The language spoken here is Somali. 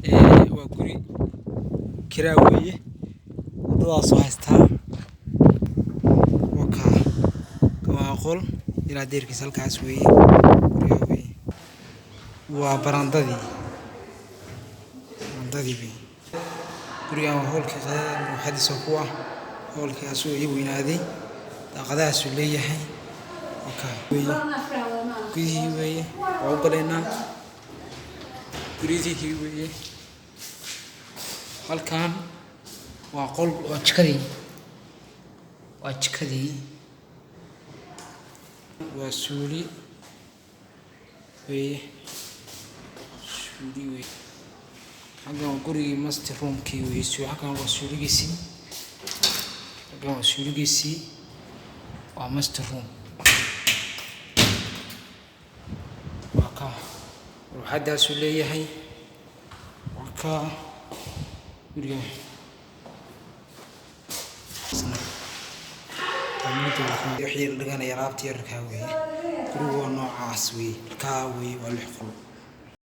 وقولي كراوية ضاع صحيحتها وكا كما أقول إلى دير كسل كاسوي كراوي وبرانددي برانددي بي كريا هول كذا محدث قوة هول كاسوي وينادي تقدر سوليه وكا كذي ويه وقلنا كريزي ويه halkan waa qol waa jikadii waa suuli way halkan gurigii master roomkii way halkan waa suuligiisii waa master room waa ka ruuxadaas uu leeyahay waa ka guriga wixii laga yaabtay yarka weeye guriga waa noocaas weeye ka weeye waa lix qol